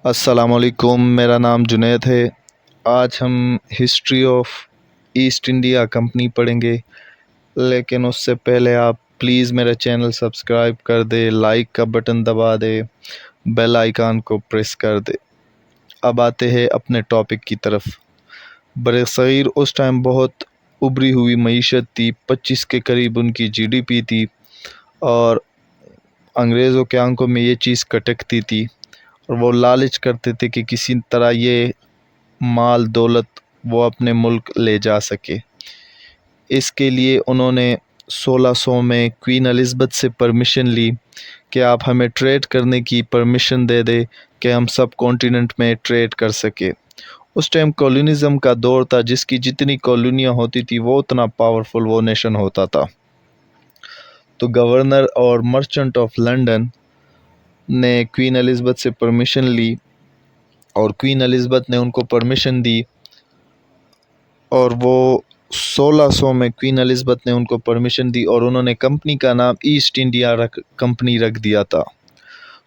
السلام علیکم، میرا نام جنید ہے۔ آج ہم history of East India company پڑھیں گے، لیکن اس سے پہلے آپ پلیز میرا چینل سبسکرائب کر دے، لائک کا بٹن دبا دے، بیل آئیکن کو پریس کر دے۔ اب آتے ہیں اپنے ٹاپک کی طرف۔ برصغیر اس ٹائم بہت ابری ہوئی معیشت تھی، 25 کے قریب ان کی جی ڈی پی تھی، اور انگریزوں کے آنکھوں میں یہ چیز کٹکتی تھی، اور وہ لالچ کرتے تھے کہ کسی طرح یہ مال دولت وہ اپنے ملک لے جا سکے۔ اس کے لیے انہوں نے 1600 میں کوئین الزبتھ سے پرمیشن لی کہ آپ ہمیں ٹریڈ کرنے کی پرمیشن دے دے کہ ہم سب کانٹیننٹ میں ٹریڈ کر سکے۔ اس ٹائم کالونزم کا دور تھا، جس کی جتنی کالونیاں ہوتی تھی وہ اتنا پاورفل وہ نیشن ہوتا تھا۔ تو گورنر اور مرچنٹ آف لنڈن نے کوئین الزبتھ سے پرمیشن لی، اور کوئین الزبتھ نے ان کو پرمیشن دی، اور وہ 1600 میں کوئین الزبتھ نے ان کو پرمیشن دی، اور انہوں نے کمپنی کا نام ایسٹ انڈیا کمپنی رکھ دیا تھا۔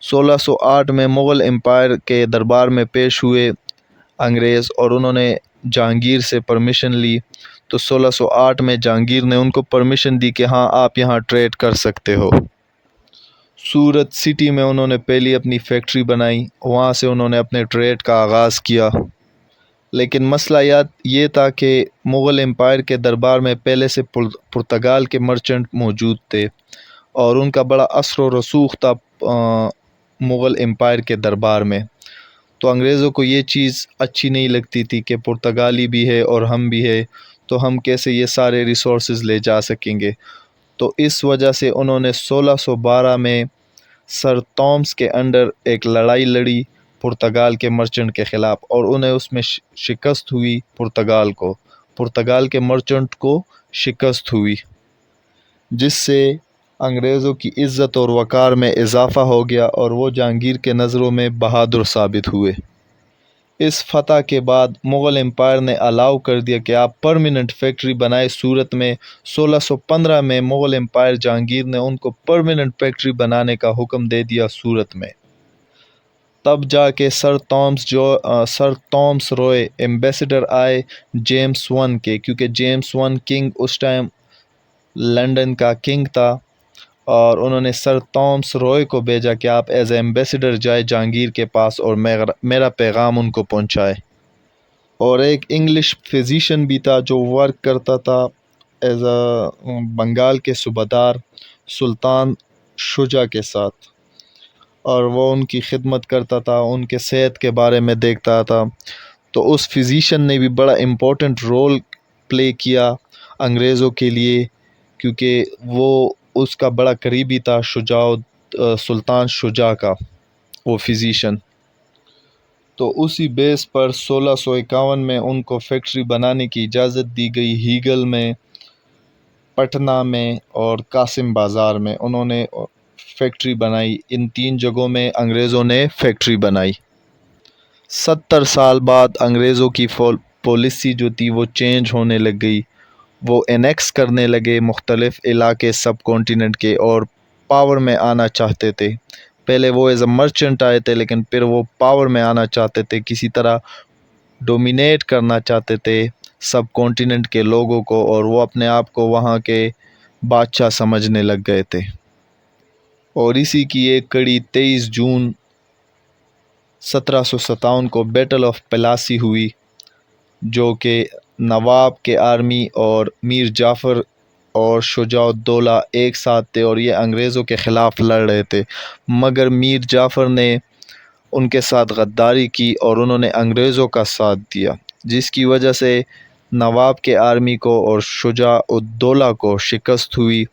1608 میں مغل امپائر کے دربار میں پیش ہوئے انگریز، اور انہوں نے جہانگیر سے پرمیشن لی، تو 1608 میں جہانگیر نے ان کو پرمیشن دی کہ ہاں آپ یہاں ٹریڈ کر سکتے ہو۔ سورت سٹی میں انہوں نے پہلی اپنی فیکٹری بنائی، وہاں سے انہوں نے اپنے ٹریڈ کا آغاز کیا۔ لیکن مسئلہ یہ تھا کہ مغل امپائر کے دربار میں پہلے سے پرتگال کے مرچنٹ موجود تھے، اور ان کا بڑا اثر و رسوخ تھا مغل امپائر کے دربار میں۔ تو انگریزوں کو یہ چیز اچھی نہیں لگتی تھی کہ پرتگالی بھی ہے اور ہم بھی ہے، تو ہم کیسے یہ سارے ریسورسز لے جا سکیں گے۔ تو اس وجہ سے انہوں نے 1612 میں سر تومس کے انڈر ایک لڑائی لڑی پرتگال کے مرچنٹ کے خلاف، اور انہیں اس میں شکست ہوئی، پرتگال کے مرچنٹ کو شکست ہوئی، جس سے انگریزوں کی عزت اور وقار میں اضافہ ہو گیا، اور وہ جہانگیر کے نظروں میں بہادر ثابت ہوئے۔ اس فتح کے بعد مغل امپائر نے الاؤ کر دیا کہ آپ پرمیننٹ فیکٹری بنائے سورت میں۔ 1615 میں مغل امپائر جہانگیر نے ان کو پرمیننٹ فیکٹری بنانے کا حکم دے دیا سورت میں۔ تب جا کے سر تومس روئے ایمبیسڈر آئے جیمس ون کے، کیونکہ جیمس ون کنگ اس ٹائم لنڈن کا کنگ تھا، اور انہوں نے سر تومس روئے کو بھیجا کہ آپ ایز اے ایمبیسڈر جائے جہانگیر کے پاس اور میرا پیغام ان کو پہنچائے۔ اور ایک انگلش فزیشین بھی تھا جو ورک کرتا تھا ایز اے بنگال کے صوبیدار سلطان شجاع کے ساتھ، اور وہ ان کی خدمت کرتا تھا، ان کے صحت کے بارے میں دیکھتا تھا۔ تو اس فزیشین نے بھی بڑا امپورٹنٹ رول پلے کیا انگریزوں کے لیے، کیونکہ وہ اس کا بڑا قریبی تھا سلطان شجاع کا وہ فزیشین۔ تو اسی بیس پر 1651 میں ان کو فیکٹری بنانے کی اجازت دی گئی، ہیگل میں، پٹنہ میں اور قاسم بازار میں انہوں نے فیکٹری بنائی۔ ان 3 جگہوں میں انگریزوں نے فیکٹری بنائی۔ 70 سال بعد انگریزوں کی پالیسی جو تھی وہ چینج ہونے لگ گئی، وہ انیکس کرنے لگے مختلف علاقے سب کانٹیننٹ کے، اور پاور میں آنا چاہتے تھے۔ پہلے وہ ایز اے مرچنٹ آئے تھے، لیکن پھر وہ پاور میں آنا چاہتے تھے، کسی طرح ڈومینیٹ کرنا چاہتے تھے سب کانٹیننٹ کے لوگوں کو، اور وہ اپنے آپ کو وہاں کے بادشاہ سمجھنے لگ گئے تھے۔ اور اسی کی ایک کڑی 23 جون 1757 کو بیٹل آف پلاسی ہوئی، جو کہ نواب کے آرمی اور میر جعفر اور شجاع الدولہ ایک ساتھ تھے، اور یہ انگریزوں کے خلاف لڑ رہے تھے، مگر میر جعفر نے ان کے ساتھ غداری کی اور انہوں نے انگریزوں کا ساتھ دیا، جس کی وجہ سے نواب کے آرمی کو اور شجاع الدولہ کو شکست ہوئی،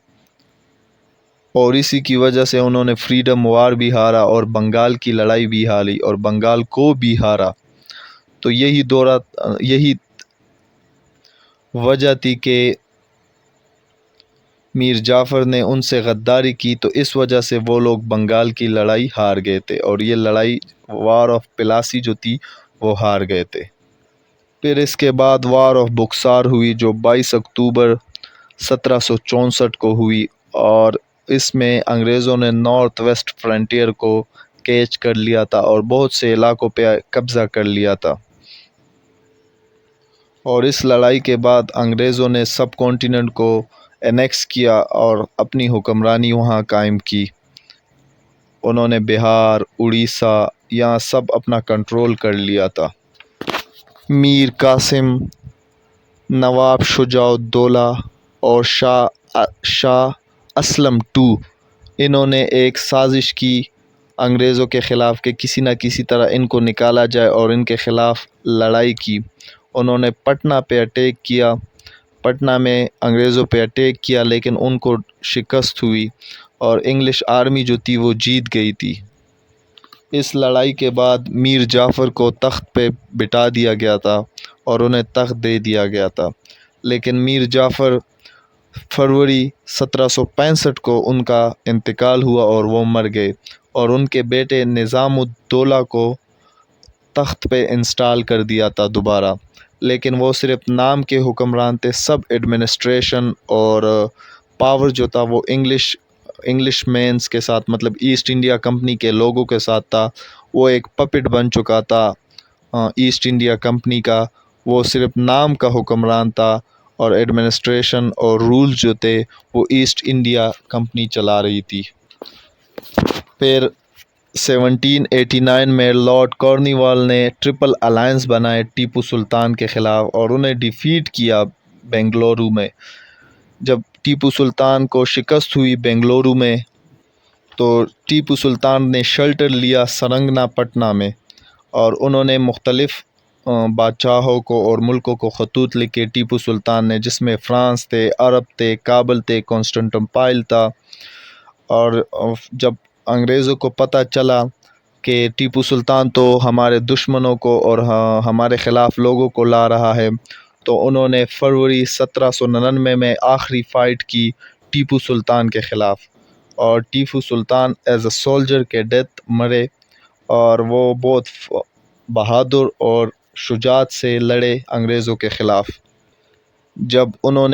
اور اسی کی وجہ سے انہوں نے فریڈم وار بھی ہارا اور بنگال کی لڑائی بھی ہاری اور بنگال کو بھی ہارا۔ تو یہی وجہ تھی کہ میر جعفر نے ان سے غداری کی، تو اس وجہ سے وہ لوگ بنگال کی لڑائی ہار گئے تھے، اور یہ لڑائی وار آف پلاسی جو تھی وہ ہار گئے تھے۔ پھر اس کے بعد وار آف بکسار ہوئی، جو 22 اکتوبر 1764 کو ہوئی، اور اس میں انگریزوں نے نارتھ ویسٹ فرنٹیئر کو کیچ کر لیا تھا اور بہت سے علاقوں پہ قبضہ کر لیا تھا۔ اور اس لڑائی کے بعد انگریزوں نے سب کانٹیننٹ کو انیکس کیا اور اپنی حکمرانی وہاں قائم کی۔ انہوں نے بہار، اڑیسہ یہاں سب اپنا کنٹرول کر لیا تھا۔ میر قاسم، نواب شجاع الدولہ اور شاہ اسلم II، انہوں نے ایک سازش کی انگریزوں کے خلاف کہ کسی نہ کسی طرح ان کو نکالا جائے اور ان کے خلاف لڑائی کی۔ انہوں نے پٹنہ پہ اٹیک کیا، پٹنہ میں انگریزوں پہ اٹیک کیا، لیکن ان کو شکست ہوئی اور انگلش آرمی جو تھی وہ جیت گئی تھی۔ اس لڑائی کے بعد میر جعفر کو تخت پہ بٹھا دیا گیا تھا اور انہیں تخت دے دیا گیا تھا، لیکن میر جعفر فروری 1765 کو ان کا انتقال ہوا اور وہ مر گئے، اور ان کے بیٹے نظام الدولہ کو تخت پہ انسٹال کر دیا تھا دوبارہ، لیکن وہ صرف نام کے حکمران تھے۔ سب ایڈمنسٹریشن اور پاور جو تھا وہ انگلش مینز کے ساتھ، مطلب ایسٹ انڈیا کمپنی کے لوگوں کے ساتھ تھا۔ وہ ایک پپٹ بن چکا تھا ایسٹ انڈیا کمپنی کا، وہ صرف نام کا حکمران تھا اور ایڈمنسٹریشن اور رول جو تھے وہ ایسٹ انڈیا کمپنی چلا رہی تھی۔ پھر 1789 میں لارڈ کارنیوال نے ٹرپل الائنس بنائے ٹیپو سلطان کے خلاف اور انہیں ڈیفیٹ کیا بنگلورو میں۔ جب ٹیپو سلطان کو شکست ہوئی بنگلورو میں تو ٹیپو سلطان نے شیلٹر لیا سرنگنا پٹنہ میں، اور انہوں نے مختلف بادشاہوں کو اور ملکوں کو خطوط لکھے ٹیپو سلطان نے، جس میں فرانس تھے، عرب تھے، کابل تھے، کانسٹنٹنوپل تھا۔ اور جب انگریزوں کو پتہ چلا کہ ٹیپو سلطان تو ہمارے دشمنوں کو اور ہمارے خلاف لوگوں کو لا رہا ہے، تو انہوں نے فروری 1799 میں آخری فائٹ کی ٹیپو سلطان کے خلاف، اور Tipu Sultan as a soldier کے ڈیتھ مرے، اور وہ بہت بہادر اور شجاعت سے لڑے انگریزوں کے خلاف۔ جب انگریزوں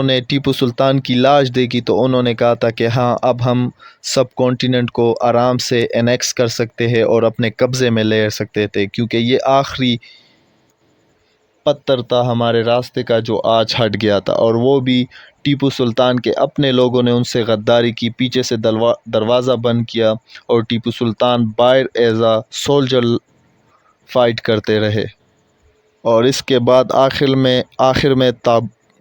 نے ٹیپو سلطان کی لاش دیکھی تو انہوں نے کہا تھا کہ ہاں اب ہم سب کانٹیننٹ کو آرام سے انیکس کر سکتے ہیں اور اپنے قبضے میں لے سکتے تھے، کیونکہ یہ آخری پتھر تھا ہمارے راستے کا جو آج ہٹ گیا تھا۔ اور وہ بھی ٹیپو سلطان کے اپنے لوگوں نے ان سے غداری کی، پیچھے سے دروازہ بند کیا، اور ٹیپو سلطان باہر ایز اے سولجر فائٹ کرتے رہے۔ اور اس کے بعد آخر میں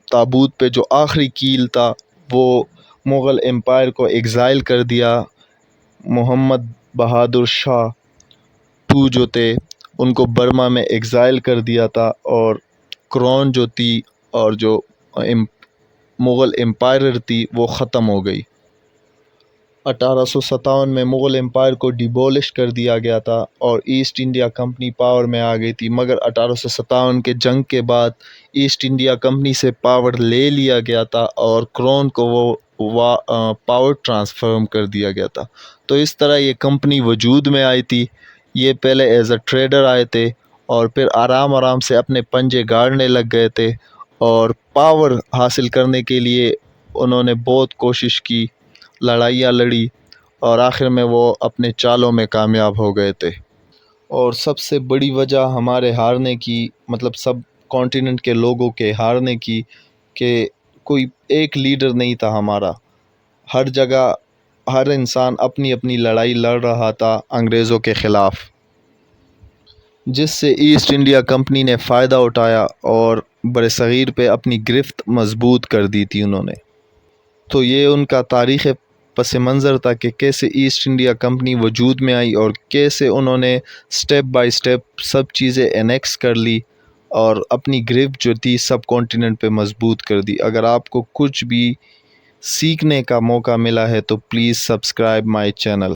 تابوت پہ جو آخری کیل تھا وہ مغل امپائر کو ایگزائل کر دیا۔ محمد بہادر شاہ II جو تھے ان کو برما میں ایگزائل کر دیا تھا، اور کرون جو تھی اور جو مغل امپائر تھی وہ ختم ہو گئی۔ 1857 میں مغل امپائر کو ڈیبولش کر دیا گیا تھا اور ایسٹ انڈیا کمپنی پاور میں آ گئی تھی، مگر 1857 کے جنگ کے بعد ایسٹ انڈیا کمپنی سے پاور لے لیا گیا تھا اور کرون کو وہ پاور ٹرانسفر کر دیا گیا تھا۔ تو اس طرح یہ کمپنی وجود میں آئی تھی۔ یہ پہلے ایز اے ٹریڈر آئے تھے اور پھر آرام سے اپنے پنجے گاڑنے لگ گئے تھے، اور پاور حاصل کرنے کے لیے انہوں نے بہت کوشش کی، لڑائیاں لڑی، اور آخر میں وہ اپنے چالوں میں کامیاب ہو گئے تھے۔ اور سب سے بڑی وجہ ہمارے ہارنے کی، مطلب سب کانٹیننٹ کے لوگوں کے ہارنے کی، کہ کوئی ایک لیڈر نہیں تھا ہمارا۔ ہر جگہ ہر انسان اپنی اپنی لڑائی لڑ رہا تھا انگریزوں کے خلاف، جس سے ایسٹ انڈیا کمپنی نے فائدہ اٹھایا اور برصغیر پہ اپنی گرفت مضبوط کر دی تھی انہوں نے۔ تو یہ ان کا تاریخ پس منظر تھا کہ کیسے ایسٹ انڈیا کمپنی وجود میں آئی اور کیسے انہوں نے سٹیپ بائی سٹیپ سب چیزیں انیکس کر لی اور اپنی گرفت جو تھی سب کانٹیننٹ پہ مضبوط کر دی۔ اگر آپ کو کچھ بھی سیکھنے کا موقع ملا ہے تو پلیز سبسکرائب مائی چینل۔